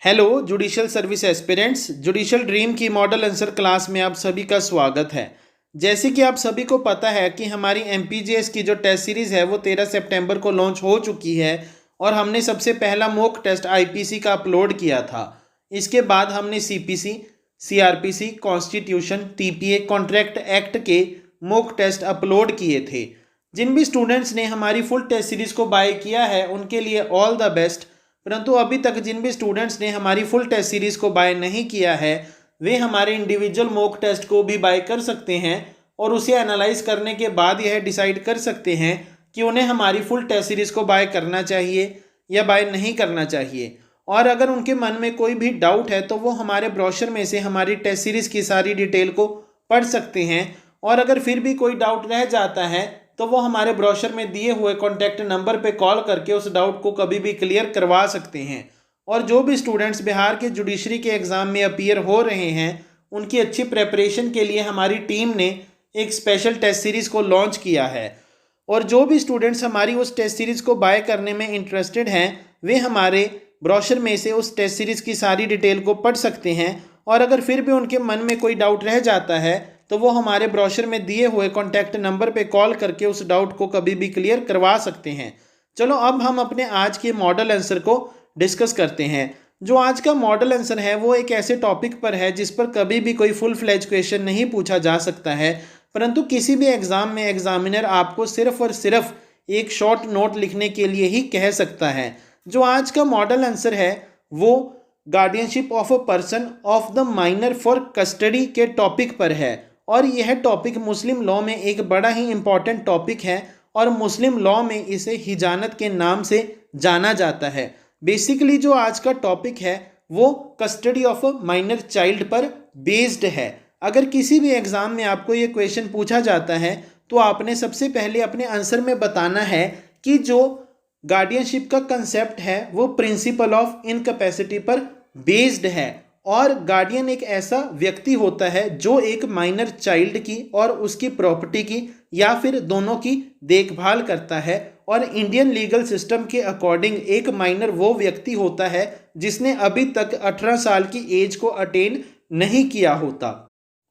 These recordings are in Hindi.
Hello judicial service aspirants, judicial dream की मॉडल आंसर क्लास में आप सभी का स्वागत है। जैसे कि आप सभी को पता है कि हमारी एमपीजीएस की जो टेस्ट सीरीज़ है वो 13 सितंबर को लॉन्च हो चुकी है और हमने सबसे पहला मॉक टेस्ट आईपीसी का अपलोड किया था। इसके बाद हमने CPC, CrPC, constitution, TPA, contract act के मॉक टेस्ट अपलोड किए थे। जिन भी स्टूडेंट्स ने हमारी फुल टेस्ट सीरीज़ को बाय किया है उनके लिए ऑल द बेस्ट। परंतु अभी तक जिन भी स्टूडेंट्स ने हमारी फुल टेस्ट सीरीज़ को बाय नहीं किया है वे हमारे इंडिविजुअल मॉक टेस्ट को भी बाय कर सकते हैं और उसे एनालाइज करने के बाद यह डिसाइड कर सकते हैं कि उन्हें हमारी फुल टेस्ट सीरीज़ को बाय करना चाहिए या बाय नहीं करना चाहिए। और अगर उनके मन में कोई भी डाउट है तो वो हमारे ब्रोशर में से हमारी टेस्ट सीरीज़ की सारी डिटेल को पढ़ सकते हैं। और अगर फिर भी कोई डाउट रह जाता है तो वो हमारे ब्रोशर में दिए हुए कॉन्टैक्ट नंबर पे कॉल करके उस डाउट को कभी भी क्लियर करवा सकते हैं। और जो भी स्टूडेंट्स बिहार के जुडिशरी के एग्ज़ाम में अपीयर हो रहे हैं उनकी अच्छी प्रेपरेशन के लिए हमारी टीम ने एक स्पेशल टेस्ट सीरीज़ को लॉन्च किया है। और जो भी स्टूडेंट्स हमारी उस टेस्ट सीरीज़ को बाय करने में इंटरेस्टेड हैं वे हमारे ब्रोशर में से उस टेस्ट सीरीज़ की सारी डिटेल को पढ़ सकते हैं। और अगर फिर भी उनके मन में कोई डाउट रह जाता है तो वो हमारे ब्रोशर में दिए हुए कॉन्टैक्ट नंबर पे कॉल करके उस डाउट को कभी भी क्लियर करवा सकते हैं। चलो अब हम अपने आज के मॉडल आंसर को डिस्कस करते हैं। जो आज का मॉडल आंसर है वो एक ऐसे टॉपिक पर है जिस पर कभी भी कोई फुल फ्लेज क्वेश्चन नहीं पूछा जा सकता है, परंतु किसी भी एग्ज़ाम में एग्जामिनर आपको सिर्फ और सिर्फ एक शॉर्ट नोट लिखने के लिए ही कह सकता है। जो आज का मॉडल आंसर है वो guardianship of a person of the minor for custody के टॉपिक पर है। और यह टॉपिक मुस्लिम लॉ में एक बड़ा ही इम्पॉर्टेंट टॉपिक है और मुस्लिम लॉ में इसे हिजानत के नाम से जाना जाता है। बेसिकली जो आज का टॉपिक है वो custody of a minor child पर बेस्ड है। अगर किसी भी एग्ज़ाम में आपको ये क्वेश्चन पूछा जाता है तो आपने सबसे पहले अपने आंसर में बताना है कि जो गार्डियनशिप का कंसेप्ट है वो प्रिंसिपल ऑफ इनकैपेसिटी पर बेस्ड है। और गार्डियन एक ऐसा व्यक्ति होता है जो एक माइनर चाइल्ड की और उसकी प्रॉपर्टी की या फिर दोनों की देखभाल करता है। और इंडियन लीगल सिस्टम के अकॉर्डिंग एक माइनर वो व्यक्ति होता है जिसने अभी तक 18 साल की एज को अटेन नहीं किया होता।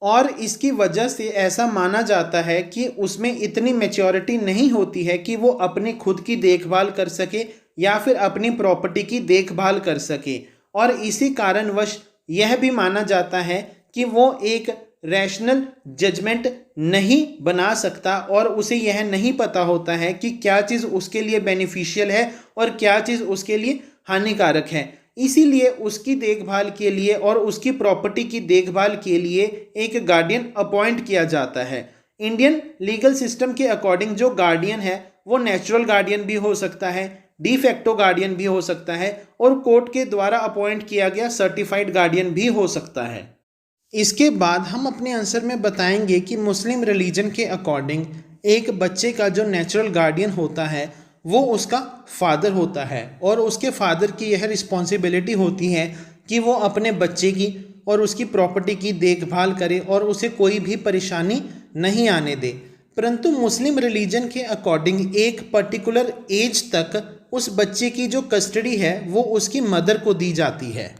और इसकी वजह से ऐसा माना जाता है कि उसमें इतनी मैच्योरिटी नहीं होती है कि वो अपनी खुद की देखभाल कर सके या फिर अपनी प्रॉपर्टी की देखभाल कर सके। और इसी कारणवश यह भी माना जाता है कि वो एक रैशनल जजमेंट नहीं बना सकता और उसे यह नहीं पता होता है कि क्या चीज़ उसके लिए बेनिफिशियल है और क्या चीज़ उसके लिए हानिकारक है। इसीलिए उसकी देखभाल के लिए और उसकी प्रॉपर्टी की देखभाल के लिए एक गार्डियन अपॉइंट किया जाता है। इंडियन लीगल सिस्टम के अकॉर्डिंग जो गार्डियन है वो नेचुरल गार्डियन भी हो सकता है, डी फैक्टो गार्डियन भी हो सकता है और कोर्ट के द्वारा अपॉइंट किया गया सर्टिफाइड गार्डियन भी हो सकता है। इसके बाद हम अपने आंसर में बताएंगे कि मुस्लिम रिलीजन के अकॉर्डिंग एक बच्चे का जो नेचुरल गार्डियन होता है वो उसका फादर होता है और उसके फादर की यह रिस्पॉन्सिबिलिटी होती है कि वो अपने बच्चे की और उसकी प्रॉपर्टी की देखभाल करे और उसे कोई भी परेशानी नहीं आने दे। परंतु मुस्लिम रिलीजन के अकॉर्डिंग एक पर्टिकुलर एज तक उस बच्चे की जो कस्टडी है वो उसकी मदर को दी जाती है।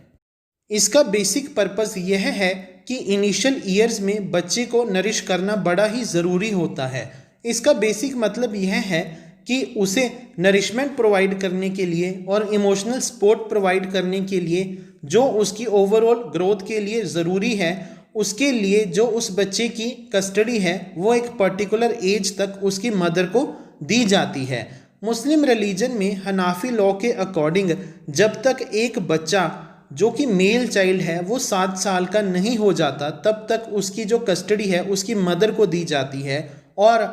इसका बेसिक पर्पस यह है कि इनिशियल ईयर्स में बच्चे को नरिश करना बड़ा ही ज़रूरी होता है। इसका बेसिक मतलब यह है कि उसे नरिशमेंट प्रोवाइड करने के लिए और इमोशनल सपोर्ट प्रोवाइड करने के लिए जो उसकी ओवरऑल ग्रोथ के लिए ज़रूरी है उसके लिए जो उस बच्चे की कस्टडी है वो एक पर्टिकुलर एज तक उसकी मदर को दी जाती है। मुस्लिम रिलीजन में हनाफी लॉ के अकॉर्डिंग जब तक एक बच्चा जो कि मेल चाइल्ड है वो 7 साल का नहीं हो जाता तब तक उसकी जो कस्टडी है उसकी मदर को दी जाती है। और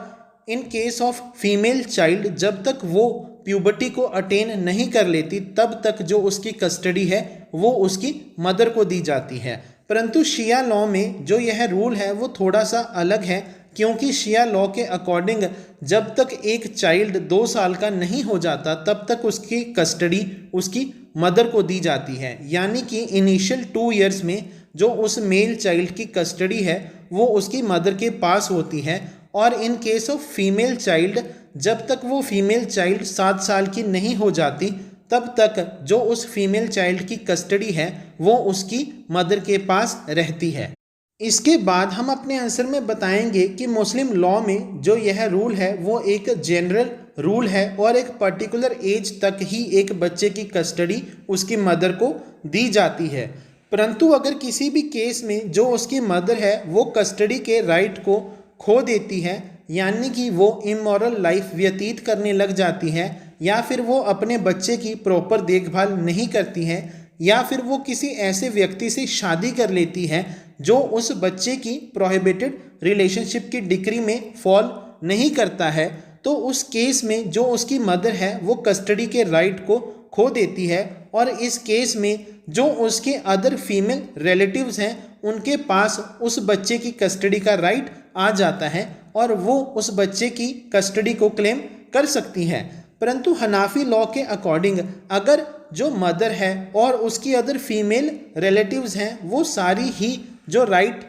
in case of female child जब तक वो प्यूबर्टी को अटेन नहीं कर लेती तब तक जो उसकी कस्टडी है वो उसकी मदर को दी जाती है। परंतु शिया लॉ में जो यह रूल है वो थोड़ा सा अलग है, क्योंकि शिया लॉ के अकॉर्डिंग जब तक एक चाइल्ड 2 साल का नहीं हो जाता तब तक उसकी कस्टडी उसकी मदर को दी जाती है। यानी कि इनिशियल 2 इयर्स में जो उस मेल चाइल्ड की कस्टडी है वो उसकी मदर के पास होती है। और in case of female child जब तक वो फीमेल चाइल्ड 7 साल की नहीं हो जाती तब तक जो उस फीमेल चाइल्ड की कस्टडी है वो उसकी मदर के पास रहती है। इसके बाद हम अपने आंसर में बताएंगे कि मुस्लिम लॉ में जो यह रूल है वो एक जनरल रूल है और एक पर्टिकुलर एज तक ही एक बच्चे की कस्टडी उसकी मदर को दी जाती है। परंतु अगर किसी भी केस में जो उसकी मदर है वो कस्टडी के राइट को खो देती है, यानी कि वो इमोरल लाइफ व्यतीत करने लग जाती है, या फिर वो अपने बच्चे की प्रॉपर देखभाल नहीं करती है, या फिर वो किसी ऐसे व्यक्ति से शादी कर लेती है जो उस बच्चे की प्रोहिबिटेड रिलेशनशिप की डिग्री में फॉल नहीं करता है, तो उस केस में जो उसकी मदर है वो कस्टडी के राइट को खो देती है। और इस केस में जो उसके अदर फीमेल रिलेटिव्स हैं उनके पास उस बच्चे की कस्टडी का राइट आ जाता है और वो उस बच्चे की कस्टडी को क्लेम कर सकती हैं। परंतु हनाफी लॉ के अकॉर्डिंग अगर जो मदर है और उसकी अदर फीमेल रिलेटिव्स हैं वो सारी ही जो राइट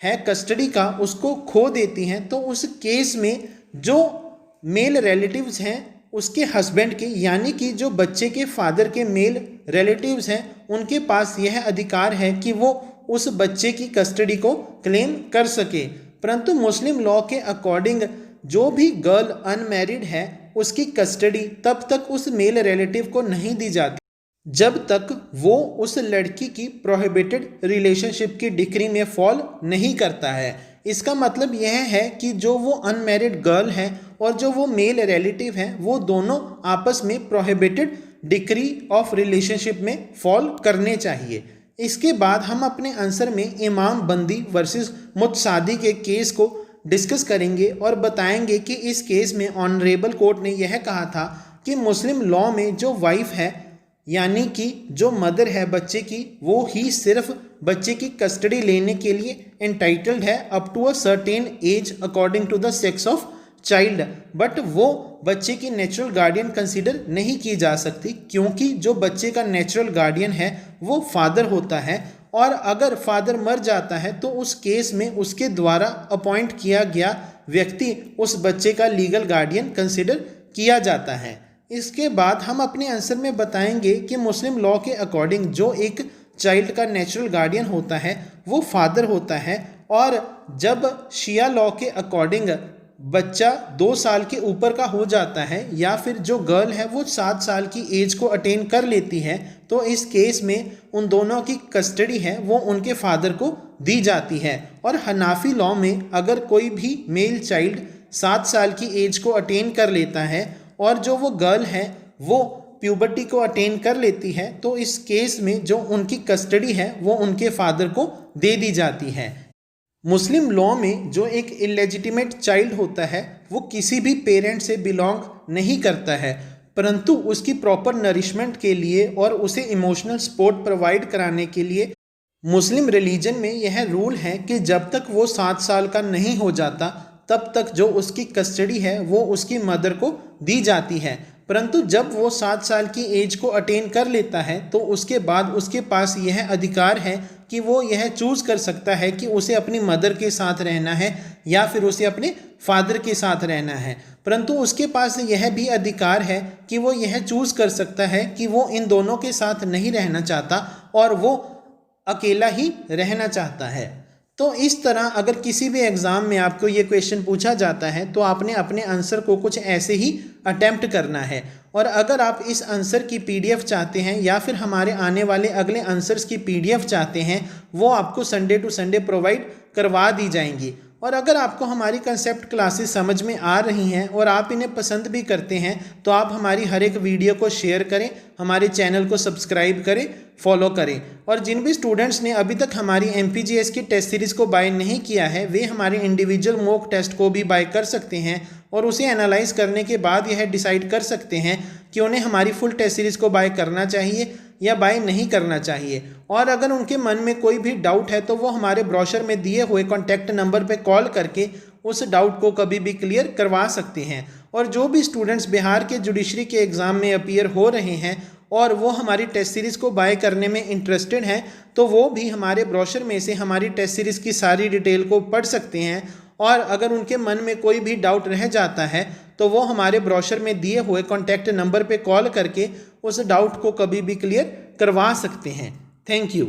है कस्टडी का उसको खो देती हैं, तो उस केस में जो मेल रिलेटिव्स हैं उसके हस्बैंड के, यानी कि जो बच्चे के फादर के मेल रिलेटिव्स हैं, उनके पास यह अधिकार है कि वो उस बच्चे की कस्टडी को क्लेम कर सके। परंतु मुस्लिम लॉ के अकॉर्डिंग जो भी गर्ल अनमैरिड है उसकी कस्टडी तब तक उस मेल रिलेटिव को नहीं दी जाती जब तक वो उस लड़की की प्रोहिबिटेड रिलेशनशिप की डिग्री में फॉल नहीं करता है। इसका मतलब यह है कि जो वो अनमैरिड गर्ल है और जो वो मेल रिलेटिव है वो दोनों आपस में प्रोहिबिटेड डिग्री ऑफ रिलेशनशिप में फॉल करने चाहिए। इसके बाद हम अपने आंसर में इमाम बंदी वर्सेस मुतसादी के केस को डिस्कस करेंगे और बताएंगे कि इस केस में ऑनरेबल कोर्ट ने यह कहा था कि मुस्लिम लॉ में जो वाइफ है यानी कि जो मदर है बच्चे की, वो ही सिर्फ बच्चे की कस्टडी लेने के लिए एंटाइटल्ड है up to a certain age according to the sex of child, but वो बच्चे की नेचुरल गार्डियन कंसीडर नहीं की जा सकती क्योंकि जो बच्चे का नेचुरल गार्डियन है वो फादर होता है और अगर फादर मर जाता है तो उस केस में उसके द्वारा अपॉइंट किया गया व्यक्ति उस बच्चे का लीगल गार्डियन कंसीडर किया जाता है। इसके बाद हम अपने आंसर में बताएंगे कि मुस्लिम लॉ के अकॉर्डिंग जो एक चाइल्ड का नेचुरल गार्डियन होता है वो फादर होता है, और जब शिया लॉ के अकॉर्डिंग बच्चा 2 साल के ऊपर का हो जाता है या फिर जो गर्ल है वो 7 साल की एज को अटेन कर लेती है, तो इस केस में उन दोनों की कस्टडी है वो उनके फादर को दी जाती है। और हनाफी लॉ में अगर कोई भी मेल चाइल्ड 7 साल की एज को अटेन कर लेता है और जो वो गर्ल है वो प्यूबर्टी को अटेन कर लेती है, तो इस केस में जो उनकी कस्टडी है वो उनके फादर को दे दी जाती है। मुस्लिम लॉ में जो एक इलेजिटिमेट चाइल्ड होता है वो किसी भी पेरेंट से बिलोंग नहीं करता है, परंतु उसकी प्रॉपर नरिशमेंट के लिए और उसे इमोशनल सपोर्ट प्रोवाइड कराने के लिए मुस्लिम रिलीजन में यह रूल है कि जब तक वो 7 साल का नहीं हो जाता तब तक जो उसकी कस्टडी है वो उसकी मदर को दी जाती है। परंतु जब वो 7 साल की एज को अटेन कर लेता है तो उसके बाद उसके पास यह अधिकार है कि वो यह चूज़ कर सकता है कि उसे अपनी मदर के साथ रहना है या फिर उसे अपने फादर के साथ रहना है। परंतु उसके पास यह भी अधिकार है कि वो यह चूज़ कर सकता है कि वो इन दोनों के साथ नहीं रहना चाहता और वो अकेला ही रहना चाहता है। तो इस तरह अगर किसी भी एग्ज़ाम में आपको ये क्वेश्चन पूछा जाता है तो आपने अपने आंसर को कुछ ऐसे ही अटेम्प्ट करना है। और अगर आप इस आंसर की पीडीएफ चाहते हैं या फिर हमारे आने वाले अगले आंसर्स की पीडीएफ चाहते हैं वो आपको संडे टू संडे प्रोवाइड करवा दी जाएंगी। और अगर आपको हमारी कंसेप्ट क्लासेस समझ में आ रही हैं और आप इन्हें पसंद भी करते हैं तो आप हमारी हर एक वीडियो को शेयर करें, हमारे चैनल को सब्सक्राइब करें, फॉलो करें। और जिन भी स्टूडेंट्स ने अभी तक हमारी MPGS की टेस्ट सीरीज़ को बाय नहीं किया है वे हमारे इंडिविजुअल मॉक टेस्ट को भी बाय कर सकते हैं और उसे एनालाइज करने के बाद यह डिसाइड कर सकते हैं कि उन्हें हमारी फुल टेस्ट सीरीज़ को बाय करना चाहिए या बाय नहीं करना चाहिए। और अगर उनके मन में कोई भी डाउट है तो वो हमारे ब्रोशर में दिए हुए कॉन्टैक्ट नंबर पर कॉल करके उस डाउट को कभी भी क्लियर करवा सकते हैं। और जो भी स्टूडेंट्स बिहार के जुडिशरी के एग्ज़ाम में अपीयर हो रहे हैं और वो हमारी टेस्ट सीरीज़ को बाय करने में इंटरेस्टेड हैं तो वो भी हमारे ब्रोशर में से हमारी टेस्ट सीरीज़ की सारी डिटेल को पढ़ सकते हैं। और अगर उनके मन में कोई भी डाउट रह जाता है तो वो हमारे ब्रोशर में दिए हुए कॉन्टैक्ट नंबर पे कॉल करके उस डाउट को कभी भी क्लियर करवा सकते हैं। Thank you.